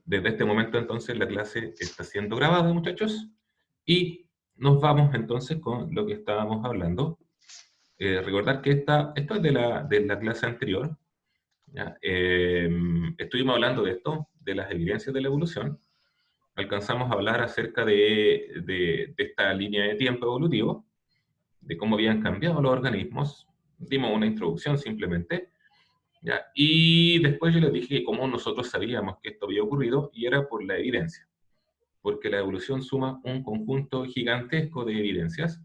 Desde este momento entonces la clase está siendo grabada, muchachos, y nos vamos entonces con lo que estábamos hablando. Recordar que esto es de la clase anterior, ¿ya? Estuvimos hablando de esto, de las evidencias de la evolución. Alcanzamos a hablar acerca de esta línea de tiempo evolutivo, de cómo habían cambiado los organismos. Dimos una introducción simplemente, ¿ya? Y después yo les dije cómo nosotros sabíamos que esto había ocurrido, y era por la evidencia, porque la evolución suma un conjunto gigantesco de evidencias,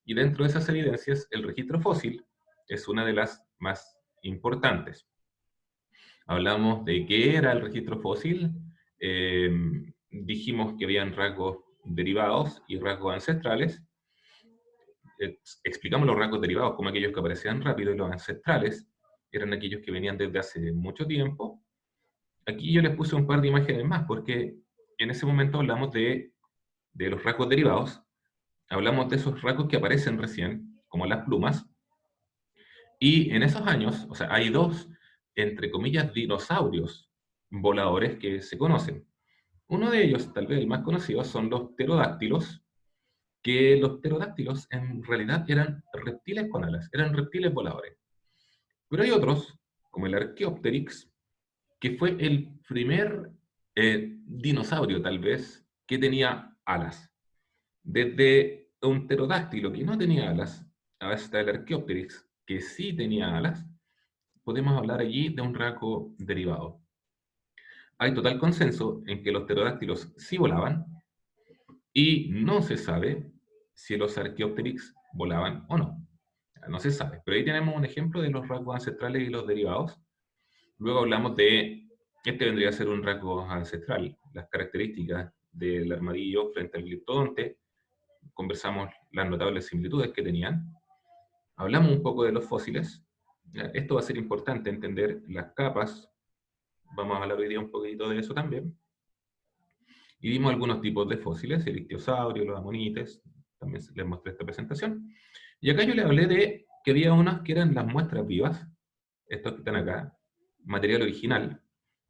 y dentro de esas evidencias el registro fósil es una de las más importantes. Hablamos de qué era el registro fósil, eh, dijimos que habían rasgos derivados y rasgos ancestrales, explicamos los rasgos derivados como aquellos que aparecían rápido, y los ancestrales eran aquellos que venían desde hace mucho tiempo. Aquí yo les puse un par de imágenes más, porque en ese momento hablamos de los rasgos derivados, hablamos de esos rasgos que aparecen recién, como las plumas, y en esos años, o sea, hay dos, entre comillas, dinosaurios voladores que se conocen. Uno de ellos, tal vez el más conocido, son los pterodáctilos, que los pterodáctilos en realidad eran reptiles con alas, eran reptiles voladores. Pero hay otros, como el Archaeopteryx, que fue el primer dinosaurio, tal vez, que tenía alas. Desde un pterodáctilo que no tenía alas, hasta el Archaeopteryx, que sí tenía alas, podemos hablar allí de un rasgo derivado. Hay total consenso en que los pterodáctilos sí volaban, y no se sabe si los Archaeopteryx volaban o no. No se sabe, pero ahí tenemos un ejemplo de los rasgos ancestrales y los derivados. Luego hablamos de, este vendría a ser un rasgo ancestral, las características del armadillo frente al gliptodonte. Conversamos las notables similitudes que tenían. Hablamos un poco de los fósiles. Esto va a ser importante entender las capas. Vamos a hablar hoy día un poquito de eso también. Y vimos algunos tipos de fósiles, el ictiosaurio, los amonites. También les mostré esta presentación. Y acá yo les hablé de que había unas que eran las muestras vivas, estos que están acá, material original,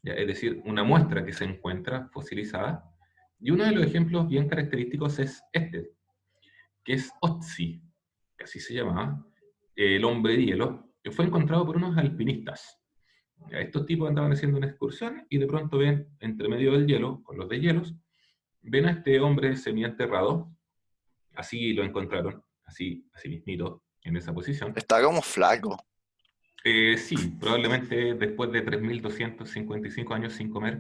¿ya? Es decir, una muestra que se encuentra fosilizada. Y uno de los ejemplos bien característicos es este, que es Otzi, que así se llamaba, el hombre de hielo, que fue encontrado por unos alpinistas. ¿Ya? Estos tipos andaban haciendo una excursión y de pronto ven, entre medio del hielo, con los deshielos, ven a este hombre semienterrado, así lo encontraron, así mismito, en esa posición. Está como flaco. Sí, probablemente después de 3.255 años sin comer,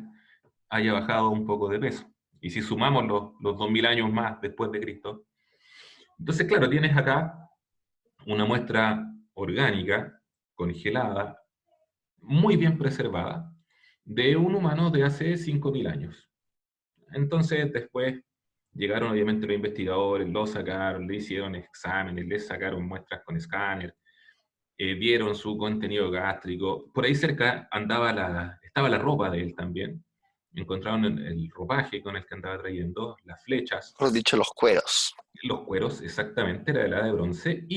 haya bajado un poco de peso. Y si sumamos los 2.000 años más después de Cristo, entonces claro, tienes acá una muestra orgánica, congelada, muy bien preservada, de un humano de hace 5.000 años. Entonces después llegaron obviamente los investigadores, lo sacaron, le hicieron exámenes, le sacaron muestras con escáner, vieron su contenido gástrico. Por ahí cerca estaba la ropa de él también. Encontraron el ropaje con el que andaba trayendo, las flechas, Mejor dicho, los cueros. los cueros, exactamente, era de la edad de bronce,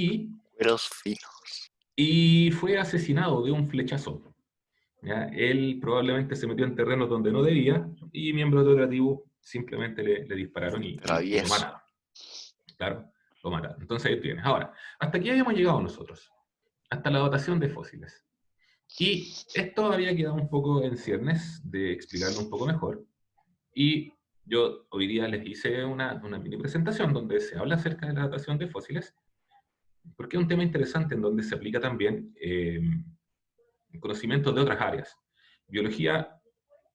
Cueros finos. y fue asesinado de un flechazo. ¿Ya? Él probablemente se metió en terrenos donde no debía, y miembros de otra tribu simplemente le dispararon y lo Travieso. mataron. Claro, lo mataron. Entonces ahí tienes. Ahora, hasta aquí habíamos llegado nosotros, hasta la datación de fósiles. Y esto había quedado un poco en ciernes de explicarlo un poco mejor. Y yo hoy día les hice una mini presentación donde se habla acerca de la datación de fósiles, porque es un tema interesante en donde se aplica también conocimientos de otras áreas. Biología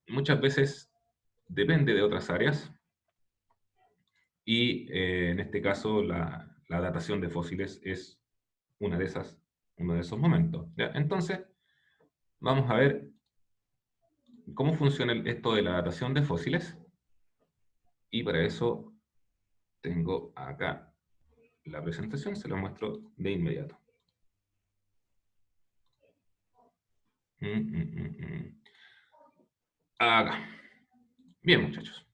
muchas veces depende de otras áreas, y en este caso la datación de fósiles es una de esas, uno de esos momentos. ¿Ya? Entonces, vamos a ver cómo funciona esto de la datación de fósiles, y para eso tengo acá la presentación, se la muestro de inmediato. Acá. Bien, muchachos.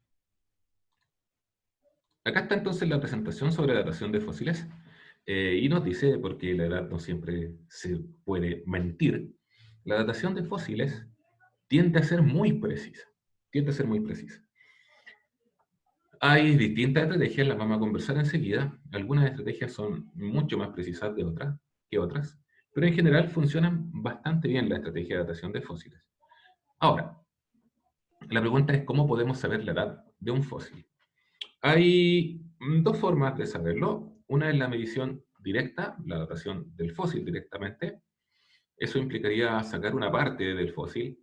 Acá está entonces la presentación sobre la datación de fósiles, y nos dice, porque la edad no siempre se puede mentir, la datación de fósiles tiende a ser muy precisa. tiende a ser muy precisa. Hay distintas estrategias, las vamos a conversar enseguida. Algunas estrategias son mucho más precisas que otras, pero en general funcionan bastante bien la estrategia de datación de fósiles. Ahora, la pregunta es cómo podemos saber la edad de un fósil. Hay dos formas de saberlo. Una es la medición directa, la datación del fósil directamente. Eso implicaría sacar una parte del fósil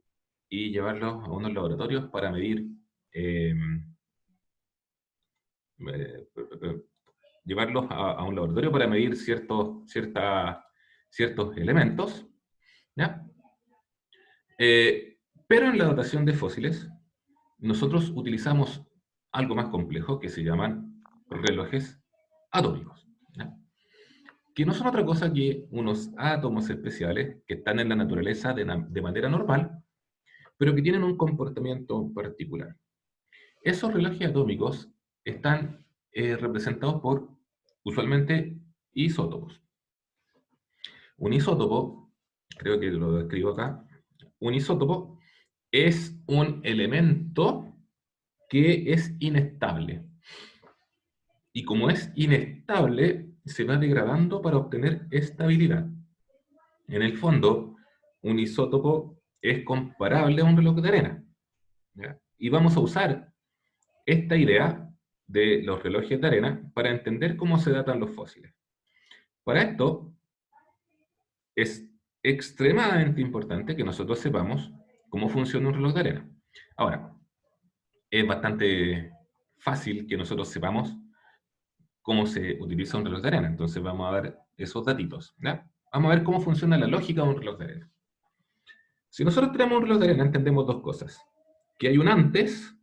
y llevarlo a unos laboratorios para medir eh, eh, llevarlos a un laboratorio para medir ciertos elementos, ¿ya? Pero en la datación de fósiles, nosotros utilizamos algo más complejo que se llaman relojes atómicos, ¿ya? Que no son otra cosa que unos átomos especiales que están en la naturaleza de manera normal, pero que tienen un comportamiento particular. Esos relojes atómicos están representados por, usualmente, isótopos. Un isótopo, creo que lo describo acá, un isótopo es un elemento que es inestable. Y como es inestable, se va degradando para obtener estabilidad. En el fondo, un isótopo es comparable a un reloj de arena, ¿ya? Y vamos a usar esta idea de los relojes de arena para entender cómo se datan los fósiles. Para esto, es extremadamente importante que nosotros sepamos cómo funciona un reloj de arena. Ahora, es bastante fácil que nosotros sepamos cómo se utiliza un reloj de arena, entonces vamos a ver esos datitos, ¿ya? Vamos a ver cómo funciona la lógica de un reloj de arena. Si nosotros tenemos un reloj de arena, entendemos dos cosas, que hay un antes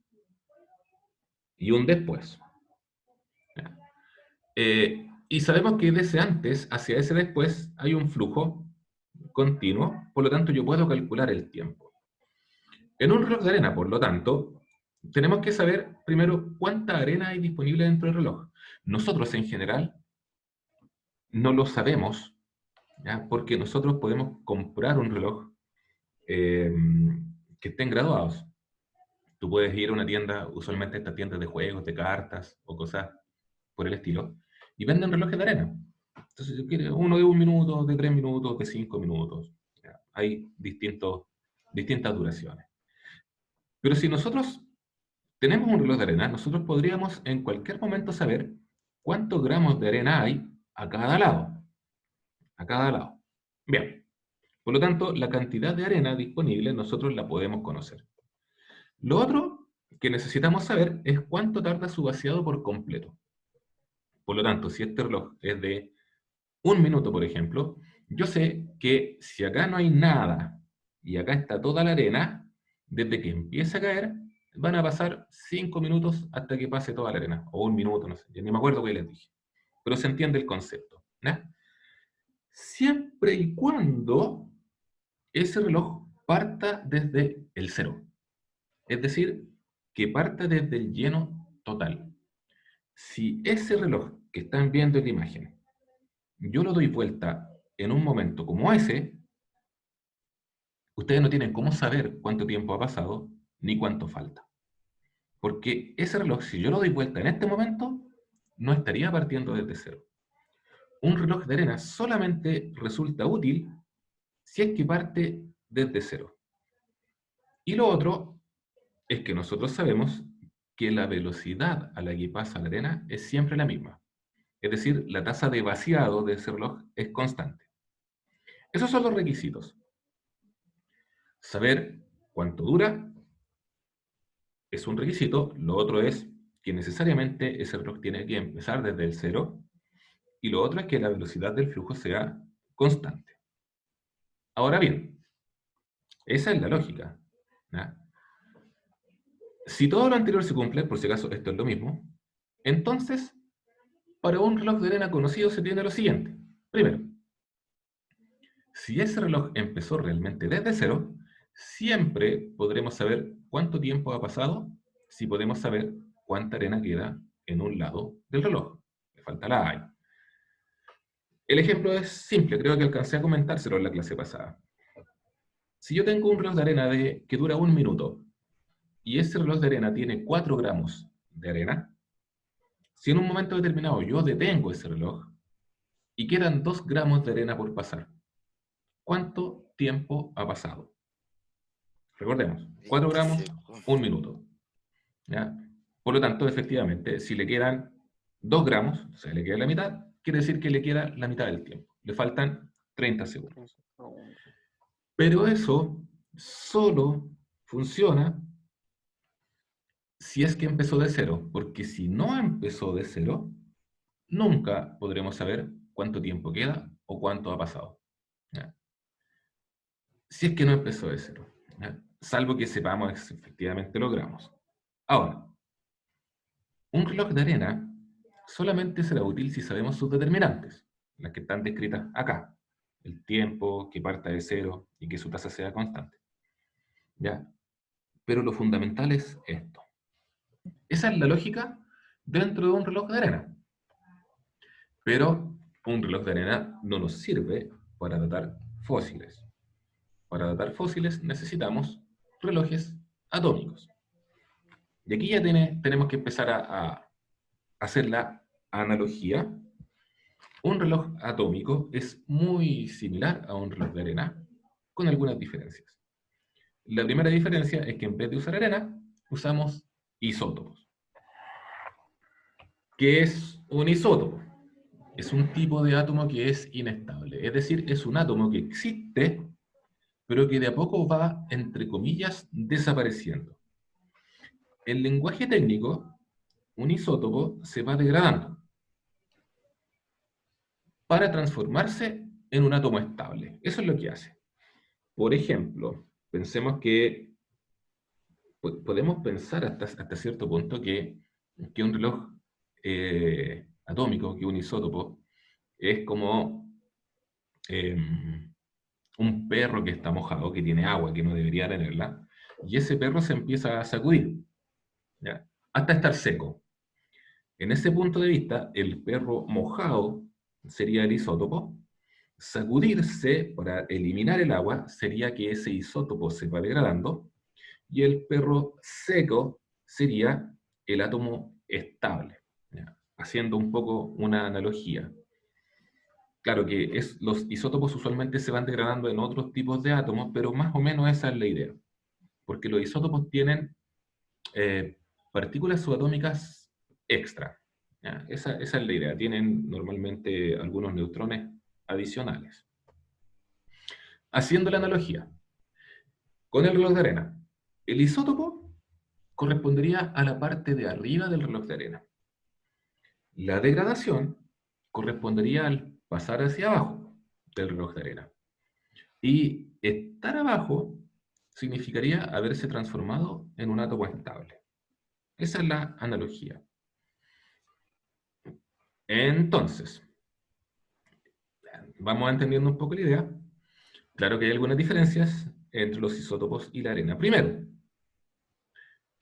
y un después. Y sabemos que de ese antes hacia ese después hay un flujo continuo, por lo tanto yo puedo calcular el tiempo. En un reloj de arena, por lo tanto, tenemos que saber primero cuánta arena hay disponible dentro del reloj. Nosotros en general no lo sabemos, ¿ya? Porque nosotros podemos comprar un reloj eh, que estén graduados. Tú puedes ir a una tienda, usualmente estas tiendas de juegos, de cartas o cosas por el estilo, y venden relojes de arena. Entonces, si quieres uno de 1 minuto, de 3 minutos, de 5 minutos. ¿Ya? Hay distintas duraciones. Pero si nosotros tenemos un reloj de arena, nosotros podríamos en cualquier momento saber cuántos gramos de arena hay a cada lado. A cada lado. Bien. Por lo tanto, la cantidad de arena disponible nosotros la podemos conocer. Lo otro que necesitamos saber es cuánto tarda su vaciado por completo. Por lo tanto, si este reloj es de 1 minuto, por ejemplo, yo sé que si acá no hay nada y acá está toda la arena, desde que empieza a caer, van a pasar 5 minutos hasta que pase toda la arena, o 1 minuto, no sé, ya ni me acuerdo qué les dije. Pero se entiende el concepto, ¿no? Siempre y cuando ese reloj parta desde el cero. Es decir, que parta desde el lleno total. Si ese reloj que están viendo en la imagen, yo lo doy vuelta en un momento como ese, ustedes no tienen cómo saber cuánto tiempo ha pasado ni cuánto falta. Porque ese reloj, si yo lo doy vuelta en este momento, no estaría partiendo desde cero. Un reloj de arena solamente resulta útil si es que parte desde cero. Y lo otro es que nosotros sabemos que la velocidad a la que pasa la arena es siempre la misma. Es decir, la tasa de vaciado de ese reloj es constante. Esos son los requisitos. Saber cuánto dura es un requisito. Lo otro es que necesariamente ese reloj tiene que empezar desde el cero. Y lo otro es que la velocidad del flujo sea constante. Ahora bien, esa es la lógica, ¿no? Si todo lo anterior se cumple, por si acaso esto es lo mismo, entonces, para un reloj de arena conocido se tiene lo siguiente. Primero, si ese reloj empezó realmente desde cero, siempre podremos saber cuánto tiempo ha pasado si podemos saber cuánta arena queda en un lado del reloj. Le falta la A. El ejemplo es simple, creo que alcancé a comentárselo en la clase pasada. Si yo tengo un reloj de arena que dura 1 minuto, y ese reloj de arena tiene 4 gramos de arena, si en un momento determinado yo detengo ese reloj y quedan 2 gramos de arena por pasar, ¿cuánto tiempo ha pasado? Recordemos, 4 20 gramos, segundos. 1 minuto. ¿Ya? Por lo tanto, efectivamente, si le quedan 2 gramos, o sea, le queda la mitad, quiere decir que le queda la mitad del tiempo. Le faltan 30 segundos. Pero eso solo funciona si es que empezó de cero, porque si no empezó de cero, nunca podremos saber cuánto tiempo queda o cuánto ha pasado. ¿Ya? Si es que no empezó de cero, ¿ya? Salvo que sepamos si efectivamente logramos. Ahora, un reloj de arena solamente será útil si sabemos sus determinantes, las que están descritas acá. El tiempo, que parta de cero y que su tasa sea constante. ¿Ya? Pero lo fundamental es esto. Esa es la lógica dentro de un reloj de arena. Pero un reloj de arena no nos sirve para datar fósiles. Para datar fósiles necesitamos relojes atómicos. Y aquí ya tenemos que empezar a hacer la analogía. Un reloj atómico es muy similar a un reloj de arena, con algunas diferencias. La primera diferencia es que en vez de usar arena, usamos isótopos. ¿Qué es un isótopo? Es un tipo de átomo que es inestable, es decir, es un átomo que existe, pero que de a poco va, entre comillas, desapareciendo. En lenguaje técnico, un isótopo se va degradando para transformarse en un átomo estable. Eso es lo que hace. Por ejemplo, pensemos que podemos pensar hasta cierto punto que un reloj atómico, que un isótopo, es como eh, un perro que está mojado, que tiene agua, que no debería tenerla, y ese perro se empieza a sacudir, ¿ya? Hasta estar seco. En ese punto de vista, el perro mojado sería el isótopo. Sacudirse para eliminar el agua sería que ese isótopo se va degradando, y el perro seco sería el átomo estable, ¿ya? Haciendo un poco una analogía. Claro que los isótopos usualmente se van degradando en otros tipos de átomos, pero más o menos esa es la idea. Porque los isótopos tienen eh, partículas subatómicas extra. ¿Ya? Esa es la idea. Tienen normalmente algunos neutrones adicionales. Haciendo la analogía con el reloj de arena, el isótopo correspondería a la parte de arriba del reloj de arena. La degradación correspondería al pasar hacia abajo del reloj de arena. Y estar abajo significaría haberse transformado en un átomo estable. Esa es la analogía. Entonces, vamos entendiendo un poco la idea. Claro que hay algunas diferencias entre los isótopos y la arena. Primero,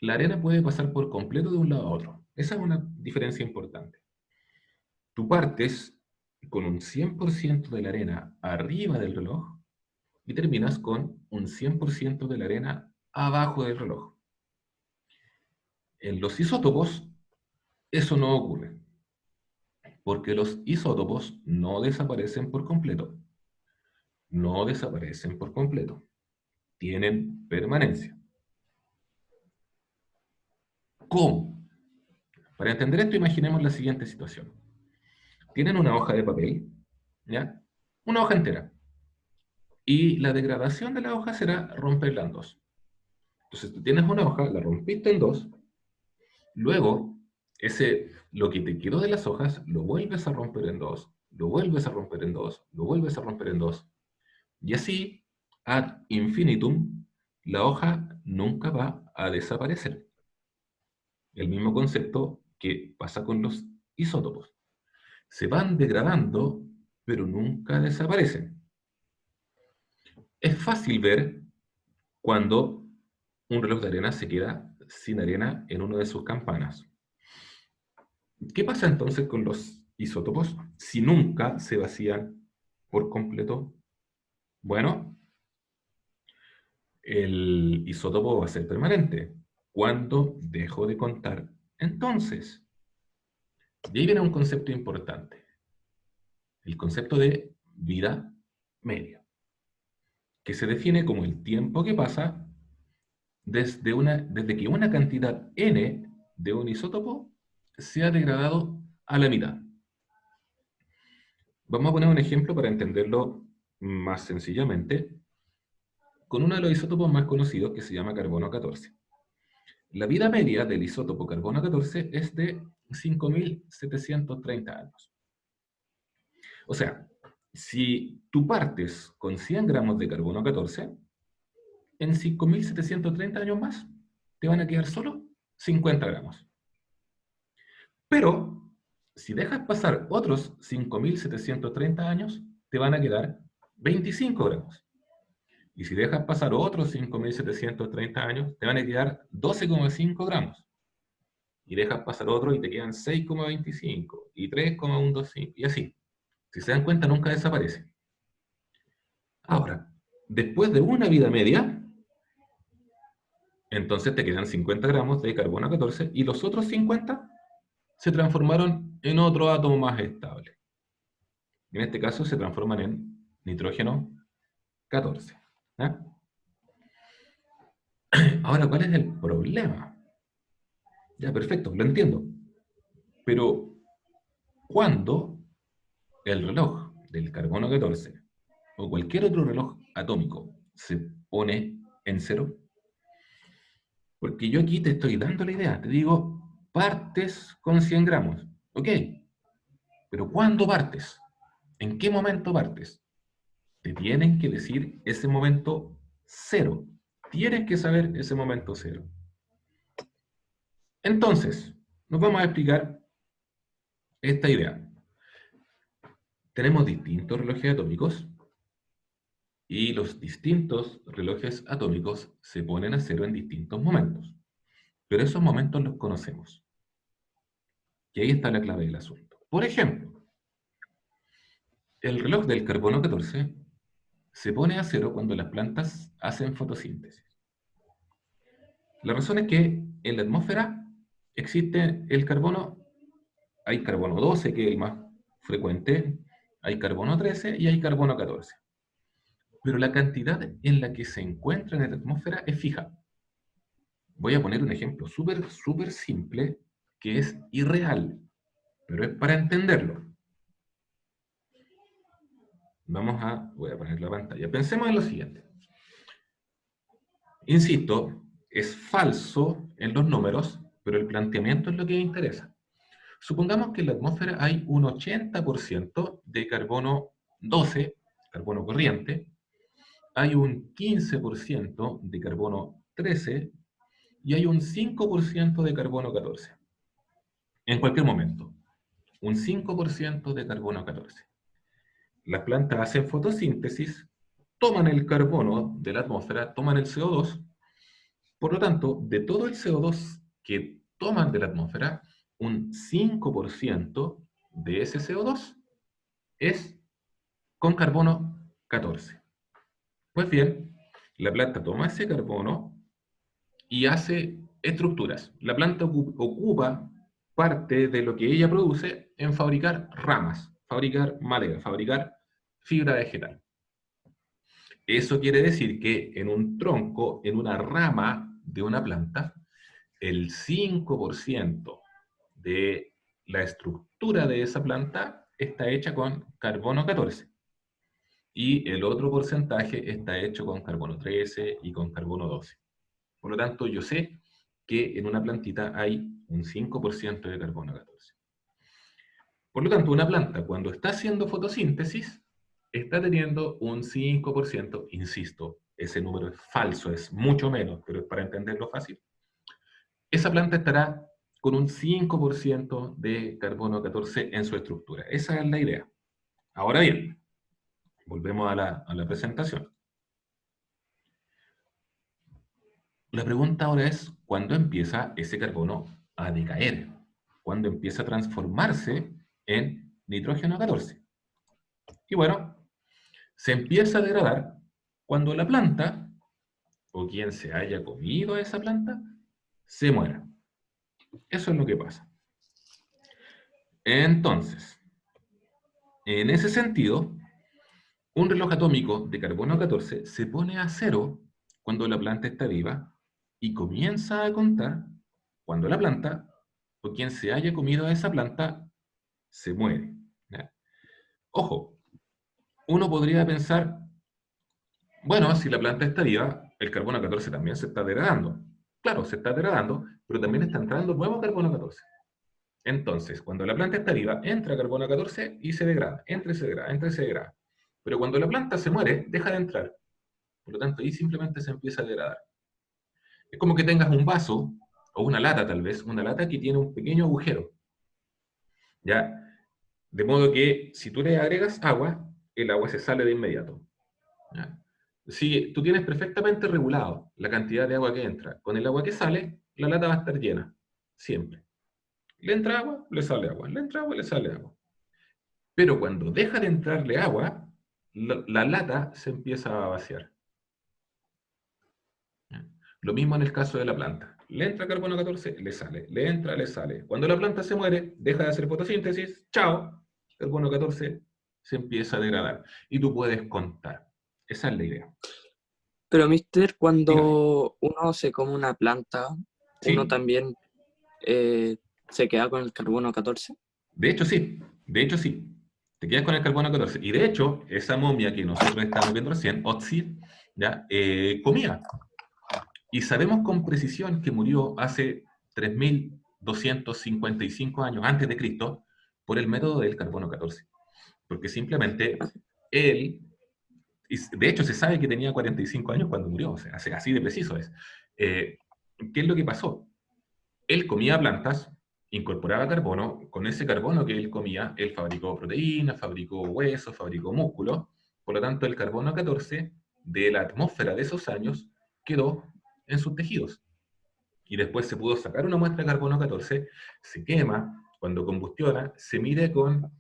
la arena puede pasar por completo de un lado a otro. Esa es una diferencia importante. Tú partes con un 100% de la arena arriba del reloj y terminas con un 100% de la arena abajo del reloj. En los isótopos, eso no ocurre, porque los isótopos no desaparecen por completo. No desaparecen por completo. Tienen permanencia. ¿Cómo? Para entender esto, imaginemos la siguiente situación. Tienen una hoja de papel, ¿ya? Una hoja entera. Y la degradación de la hoja será romperla en dos. Entonces, tú tienes una hoja, la rompiste en dos, luego, lo que te quedó de las hojas, lo vuelves a romper en dos, lo vuelves a romper en dos, lo vuelves a romper en dos. Y así, ad infinitum, la hoja nunca va a desaparecer. El mismo concepto que pasa con los isótopos. Se van degradando, pero nunca desaparecen. Es fácil ver cuando un reloj de arena se queda sin arena en una de sus campanas. ¿Qué pasa entonces con los isótopos si nunca se vacían por completo? Bueno, el isótopo va a ser permanente. ¿Cuándo dejo de contar entonces? Y ahí viene un concepto importante. El concepto de vida media, que se define como el tiempo que pasa desde que una cantidad n de un isótopo se ha degradado a la mitad. Vamos a poner un ejemplo para entenderlo más sencillamente, con uno de los isótopos más conocidos que se llama carbono 14. La vida media del isótopo carbono 14 es de 5.730 años. O sea, si tú partes con 100 gramos de carbono 14, en 5.730 años más te van a quedar solo 50 gramos. Pero, si dejas pasar otros 5.730 años, te van a quedar 25 gramos. Y si dejas pasar otros 5.730 años, te van a quedar 12,5 gramos. Y dejas pasar otro y te quedan 6,25 y 3,125 y así. Si se dan cuenta, nunca desaparece. Ahora, después de una vida media, entonces te quedan 50 gramos de carbono 14 y los otros 50 se transformaron en otro átomo más estable. En este caso se transforman en nitrógeno 14. ¿Eh? Ahora, ¿cuál es el problema? Ya, perfecto, lo entiendo. Pero, ¿cuándo el reloj del carbono 14 o cualquier otro reloj atómico se pone en cero? Porque yo aquí te estoy dando la idea, te digo, partes con 100 gramos, ok, pero ¿cuándo partes? ¿En qué momento partes? Te tienen que decir ese momento cero, tienes que saber ese momento cero. Entonces, nos vamos a explicar esta idea. Tenemos distintos relojes atómicos y los distintos relojes atómicos se ponen a cero en distintos momentos, pero esos momentos los conocemos. Y ahí está la clave del asunto. Por ejemplo, el reloj del carbono 14 se pone a cero cuando las plantas hacen fotosíntesis. La razón es que en la atmósfera existe el carbono, hay carbono 12, que es el más frecuente, hay carbono 13 y hay carbono 14. Pero la cantidad en la que se encuentra en la atmósfera es fija. Voy a poner un ejemplo súper simple que es irreal, pero es para entenderlo. Voy a poner la pantalla. Pensemos en lo siguiente. Insisto, es falso en los números, pero el planteamiento es lo que interesa. Supongamos que en la atmósfera hay un 80% de carbono 12, carbono corriente, hay un 15% de carbono 13 y hay un 5% de carbono 14. En cualquier momento, un 5% de carbono 14. Las plantas hacen fotosíntesis, toman el carbono de la atmósfera, toman el CO2. Por lo tanto, de todo el CO2 que toman de la atmósfera, un 5% de ese CO2 es con carbono 14. Pues bien, la planta toma ese carbono y hace estructuras. La planta ocupa parte de lo que ella produce en fabricar ramas, fabricar madera, fabricar fibra vegetal. Eso quiere decir que en un tronco, en una rama de una planta, el 5% de la estructura de esa planta está hecha con carbono 14. Y el otro porcentaje está hecho con carbono 13 y con carbono 12. Por lo tanto, yo sé que en una plantita hay un 5% de carbono 14. Por lo tanto, una planta cuando está haciendo fotosíntesis está teniendo un 5%, insisto, ese número es falso, es mucho menos, pero es para entenderlo fácil. Esa planta estará con un 5% de carbono 14 en su estructura. Esa es la idea. Ahora bien, volvemos a la presentación. La pregunta ahora es, ¿cuándo empieza ese carbono a decaer? ¿Cuándo empieza a transformarse en nitrógeno 14? Y bueno, se empieza a degradar cuando la planta, o quien se haya comido a esa planta, se muera. Eso es lo que pasa. Entonces, en ese sentido, un reloj atómico de carbono 14 se pone a cero cuando la planta está viva y comienza a contar cuando la planta o quien se haya comido a esa planta se muere. ¿Ya? Ojo, uno podría pensar, bueno, si la planta está viva, el carbono 14 también se está degradando. Claro, se está degradando, pero también está entrando nuevo carbono 14. Entonces, cuando la planta está viva, entra carbono 14 y se degrada, entra y se degrada, entra y se degrada. Pero cuando la planta se muere, deja de entrar. Por lo tanto, ahí simplemente se empieza a degradar. Es como que tengas un vaso, o una lata tal vez, una lata que tiene un pequeño agujero. ¿Ya? De modo que si tú le agregas agua, el agua se sale de inmediato. ¿Ya? Si tú tienes perfectamente regulado la cantidad de agua que entra, con el agua que sale, la lata va a estar llena, siempre. Le entra agua, le sale agua, le entra agua, le sale agua. Pero cuando deja de entrarle agua, la lata se empieza a vaciar. ¿Ya? Lo mismo en el caso de la planta. Le entra carbono 14, le sale, le entra, le sale. Cuando la planta se muere, deja de hacer fotosíntesis, chao, carbono 14 se empieza a degradar. Y tú puedes contar. Esa es la idea. Pero, mister, Dígame. cuando uno se come una planta, uno ¿Sí? también se queda con el carbono 14. De hecho, sí. De hecho, sí. Te quedas con el carbono 14. Y de hecho, esa momia que nosotros estamos viendo recién, Otzi, ¿ya? Comía. Y sabemos con precisión que murió hace 3.255 años antes de Cristo por el método del carbono 14. Porque simplemente él, de hecho se sabe que tenía 45 años cuando murió, o sea, así de preciso es. ¿Qué es lo que pasó? Él comía plantas, incorporaba carbono, con ese carbono que él comía, él fabricó proteínas, fabricó huesos, fabricó músculos, por lo tanto el carbono 14 de la atmósfera de esos años quedó en sus tejidos. Y después se pudo sacar una muestra de carbono 14, se quema, cuando combustiona, se mide con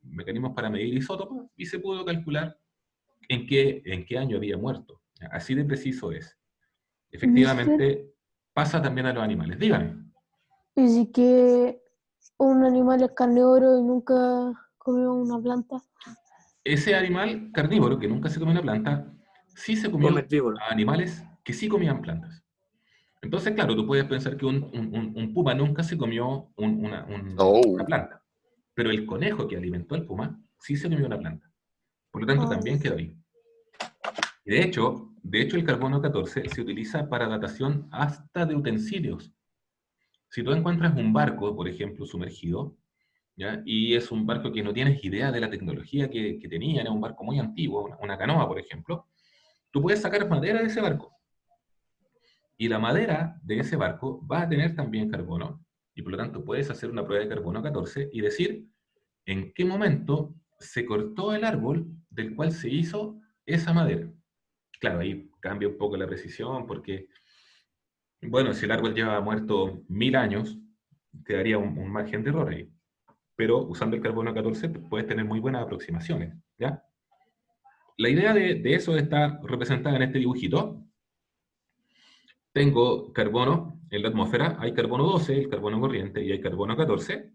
mecanismos para medir isótopos y se pudo calcular en qué año había muerto. Así de preciso es. Mister, Efectivamente, pasa también a los animales. Dígame. y si que un animal es carnívoro y nunca comió una planta. Ese animal carnívoro que nunca se comió una planta, sí se Come comió herbívoro. a animales que sí comían plantas. Entonces, claro, tú puedes pensar que un puma nunca se comió una Oh, planta, pero el conejo que alimentó al puma sí se comió una planta. Por lo tanto, Ah, también quedó ahí. Y de hecho, el carbono 14 se utiliza para datación hasta de utensilios. Si tú encuentras un barco, por ejemplo, sumergido, ¿ya? Y es un barco que no tienes idea de la tecnología que tenía, era un barco muy antiguo, una canoa, por ejemplo, tú puedes sacar madera de ese barco. Y la madera de ese barco va a tener también carbono, y por lo tanto puedes hacer una prueba de carbono 14 y decir en qué momento se cortó el árbol del cual se hizo esa madera. Claro, ahí cambia un poco la precisión porque, bueno, si el árbol lleva muerto 1000 años, te daría un margen de error ahí. Pero usando el carbono 14 puedes tener muy buenas aproximaciones, ¿ya? La idea de eso está representada en este dibujito. Tengo carbono en la atmósfera, hay carbono 12, el carbono corriente, y hay carbono 14.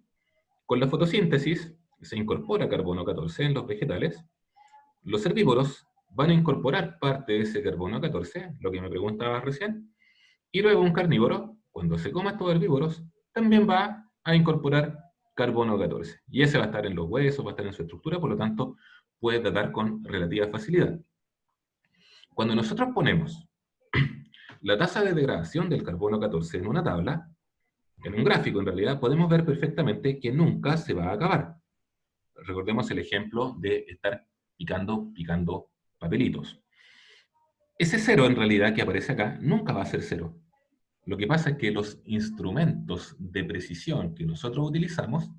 Con la fotosíntesis se incorpora carbono 14 en los vegetales. Los herbívoros van a incorporar parte de ese carbono 14, lo que me preguntabas recién, y luego un carnívoro, cuando se coma estos herbívoros, también va a incorporar carbono 14. Y ese va a estar en los huesos, va a estar en su estructura, por lo tanto, puede datar con relativa facilidad. Cuando nosotros ponemos la tasa de degradación del carbono 14 en una tabla, en un gráfico en realidad, podemos ver perfectamente que nunca se va a acabar. Recordemos el ejemplo de estar picando papelitos. Ese cero en realidad que aparece acá nunca va a ser cero. Lo que pasa es que los instrumentos de precisión que nosotros utilizamos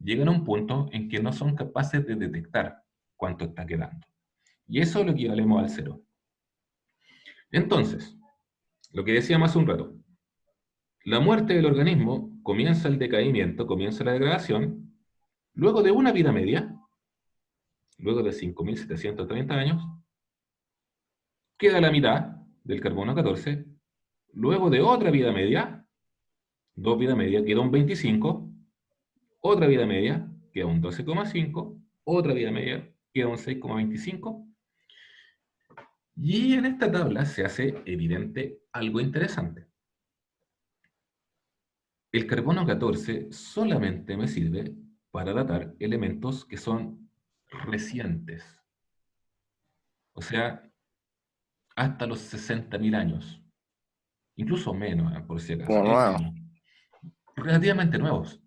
llegan a un punto en que no son capaces de detectar cuánto está quedando. Y eso lo equivalemos al cero. Entonces, lo que decíamos hace un rato, la muerte del organismo comienza el decaimiento, comienza la degradación, luego de una vida media, luego de 5.730 años, queda la mitad del carbono 14, luego de otra vida media, 2 vida media, queda un 25, otra vida media, queda un 12,5, otra vida media, queda un 6,25. Y en esta tabla se hace evidente algo interesante. El carbono 14 solamente me sirve para datar elementos que son recientes. O sea, hasta los 60.000 años. Incluso menos, por si acaso. Como nuevo. Relativamente nuevos.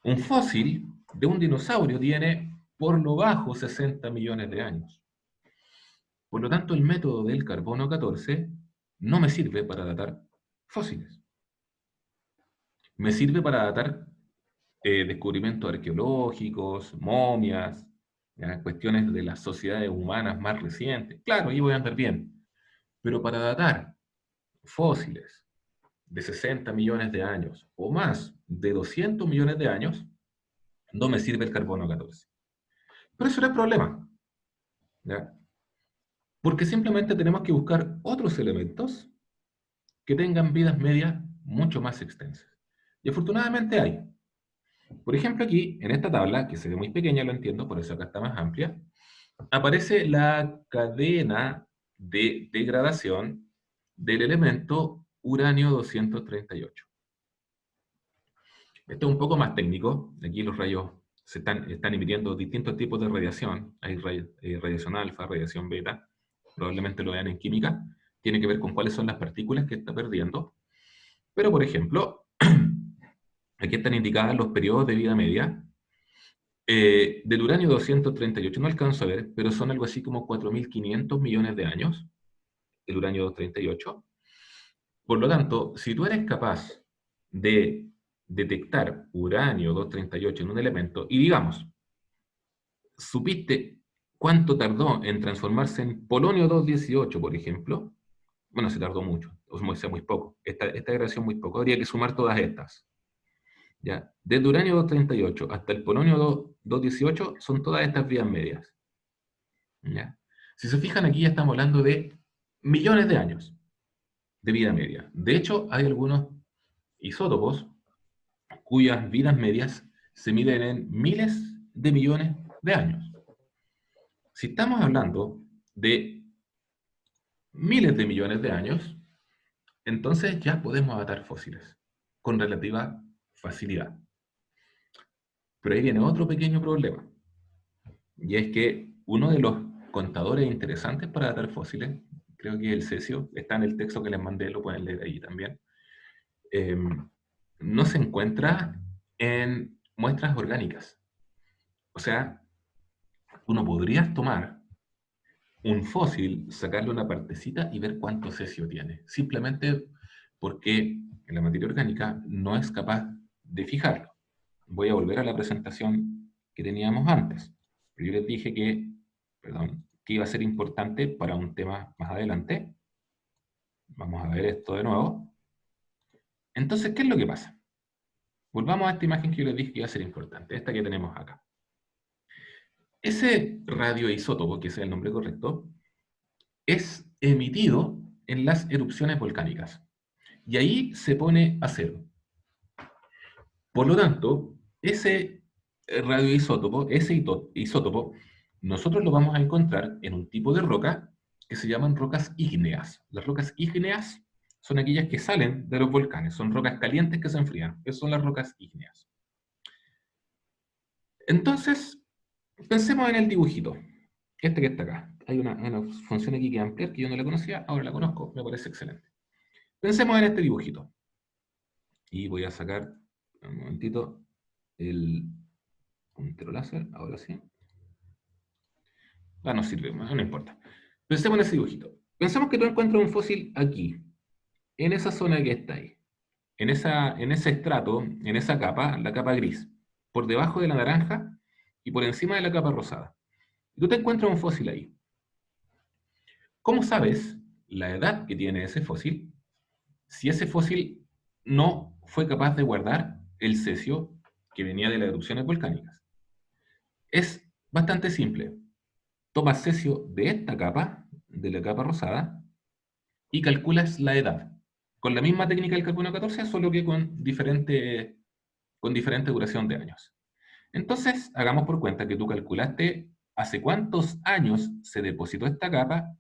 Un fósil de un dinosaurio tiene por lo bajo 60 millones de años. Por lo tanto, el método del carbono 14 no me sirve para datar fósiles. Me sirve para datar descubrimientos arqueológicos, momias, ¿ya? Cuestiones de las sociedades humanas más recientes. Claro, ahí voy a andar bien. Pero para datar fósiles de 60 millones de años o más de 200 millones de años, no me sirve el carbono 14. Pero eso no es problema, ¿ya? Porque simplemente tenemos que buscar otros elementos que tengan vidas medias mucho más extensas. Y afortunadamente hay. Por ejemplo, aquí, en esta tabla, que se ve muy pequeña, lo entiendo, por eso acá está más amplia, aparece la cadena de degradación del elemento uranio 238. Esto es un poco más técnico. Aquí los rayos están emitiendo distintos tipos de radiación. Hay radiación alfa, radiación beta. Probablemente lo vean en química. Tiene que ver con cuáles son las partículas que está perdiendo. Pero, por ejemplo, aquí están indicadas los periodos de vida media. Del uranio 238 no alcanzo a ver, pero son algo así como 4.500 millones de años. El uranio 238. Por lo tanto, si tú eres capaz de detectar uranio 238 en un elemento, y digamos, supiste cuánto tardó en transformarse en polonio 218, por ejemplo, bueno, se tardó mucho, o sea, muy poco, esta degradación muy poco, habría que sumar todas estas. ¿Ya? Desde uranio 238 hasta el polonio 218 son todas estas vías medias. ¿Ya? Si se fijan aquí ya estamos hablando de millones de años de vida media. De hecho, hay algunos isótopos cuyas vidas medias se miden en miles de millones de años. Si estamos hablando de miles de millones de años, entonces ya podemos datar fósiles con relativa facilidad. Pero ahí viene otro pequeño problema, y es que uno de los contadores interesantes para datar fósiles, creo que el cesio, está en el texto que les mandé, lo pueden leer ahí también, no se encuentra en muestras orgánicas. O sea, uno podría tomar un fósil, sacarle una partecita y ver cuánto cesio tiene, simplemente porque en la materia orgánica no es capaz de fijarlo. Voy a volver a la presentación que teníamos antes. Pero yo les dije que, que iba a ser importante para un tema más adelante. Vamos a ver esto de nuevo. Entonces, ¿qué es lo que pasa? Volvamos a esta imagen que yo les dije que iba a ser importante, esta que tenemos acá. Ese radioisótopo, que es el nombre correcto, es emitido en las erupciones volcánicas. Y ahí se pone a cero. Por lo tanto, ese radioisótopo, ese isótopo, nosotros lo vamos a encontrar en un tipo de roca que se llaman rocas ígneas. Las rocas ígneas son aquellas que salen de los volcanes, son rocas calientes que se enfrían. Esas son las rocas ígneas. Entonces, pensemos en el dibujito, este que está acá. Hay una función aquí que ampliar que yo no la conocía, ahora la conozco, me parece excelente. Pensemos en este dibujito. Y voy a sacar, un momentito, el puntero láser, ahora sí. Ah, no sirve, no importa. Pensemos en ese dibujito. Pensemos que tú encuentras un fósil aquí, en esa zona que está ahí, en ese estrato, en esa capa, la capa gris, por debajo de la naranja y por encima de la capa rosada. Y tú te encuentras un fósil ahí. ¿Cómo sabes la edad que tiene ese fósil si ese fósil no fue capaz de guardar el cesio que venía de las erupciones volcánicas? Es bastante simple. Tomas cesio de esta capa, de la capa rosada, y calculas la edad. con la misma técnica del carbono 14, solo que con diferente duración de años. Entonces, hagamos por cuenta que tú calculaste hace cuántos años se depositó esta capa,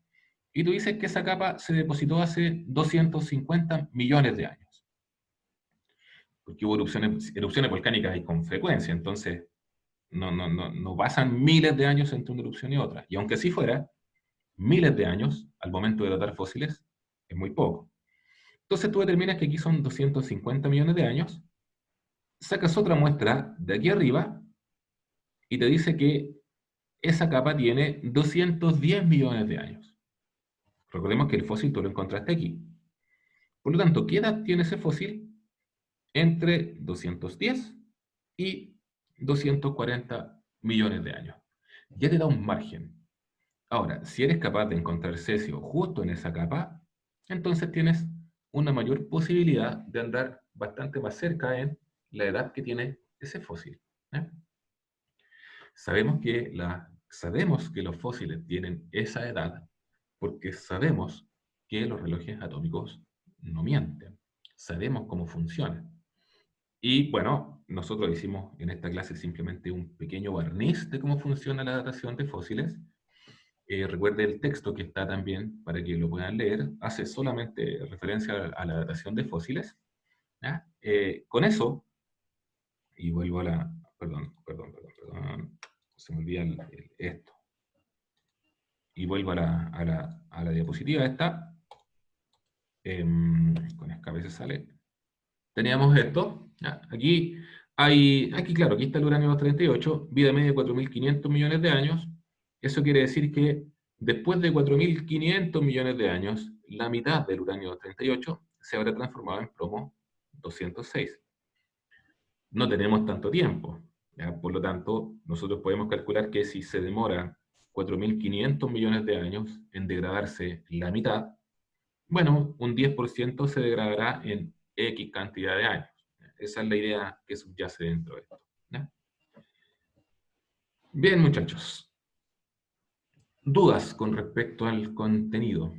y tú dices que esa capa se depositó hace 250 millones de años. Porque hubo erupciones volcánicas y con frecuencia, entonces no pasan miles de años entre una erupción y otra. Y aunque así fuera, miles de años, al momento de datar fósiles, es muy poco. Entonces tú determinas que aquí son 250 millones de años, sacas otra muestra de aquí arriba, y te dice que esa capa tiene 210 millones de años. Recordemos que el fósil tú lo encontraste aquí. Por lo tanto, ¿qué edad tiene ese fósil? Entre 210 y 240 millones de años. Ya te da un margen. Ahora, si eres capaz de encontrar cesio justo en esa capa, entonces tienes una mayor posibilidad de andar bastante más cerca en la edad que tiene ese fósil. ¿eh? Sabemos que los fósiles tienen esa edad porque sabemos que los relojes atómicos no mienten. Sabemos cómo funcionan. Y bueno, nosotros hicimos en esta clase simplemente un pequeño barniz de cómo funciona la datación de fósiles. Recuerde el texto que está también para que lo puedan leer, hace solamente referencia a la datación de fósiles. Con eso, y vuelvo a la... Perdón, se me olvida esto. Y vuelvo a la diapositiva esta. Con escape se sale. Teníamos esto. Aquí, claro, aquí está el uranio 238, vida media de 4.500 millones de años. Eso quiere decir que después de 4.500 millones de años, la mitad del uranio 238 se habrá transformado en plomo 206. No tenemos tanto tiempo. Por lo tanto, nosotros podemos calcular que si se demora 4.500 millones de años en degradarse la mitad, bueno, un 10% se degradará en X cantidad de años. Esa es la idea que subyace dentro de esto. Bien, muchachos. ¿Dudas con respecto al contenido?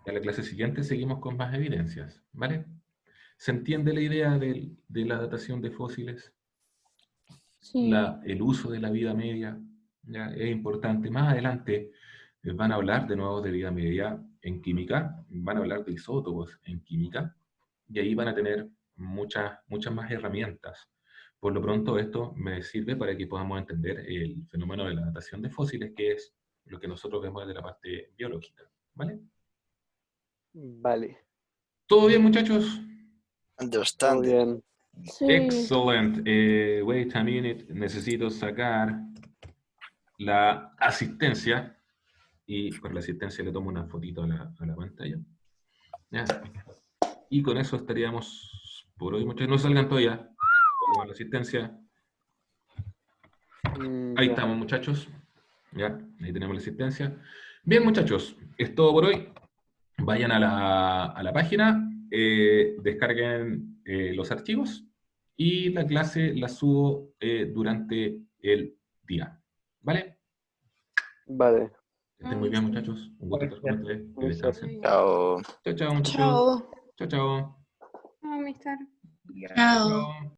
En la clase siguiente seguimos con más evidencias, ¿vale? ¿Se entiende la idea de la datación de fósiles? Sí. El uso de la vida media, ¿ya? Es importante. Más adelante van a hablar de nuevo de vida media en química, van a hablar de isótopos en química, y ahí van a tener muchas más herramientas. Por lo pronto esto me sirve para que podamos entender el fenómeno de la datación de fósiles, que es lo que nosotros vemos desde la parte biológica, ¿vale? Vale. ¿Todo bien, muchachos? Todo Understand. bien. Sí. Excellent. Wait a minute. Necesito sacar la asistencia. Y por la asistencia le tomo una fotito a la pantalla. ¿Ya? Y con eso estaríamos por hoy. Muchachos, no salgan todavía. Ponemos la asistencia. Ahí Ya. estamos, muchachos. Ya, ahí tenemos la asistencia. Bien, muchachos, es todo por hoy. Vayan a la página, descarguen los archivos, y la clase la subo durante el día. ¿Vale? Vale. Que estén muy bien, muchachos. Un gusto estar con ustedes. Que descansen. Chao. Chao, chao, muchachos. Chao. Chao, chao. Chao, mister. Chao. Chao.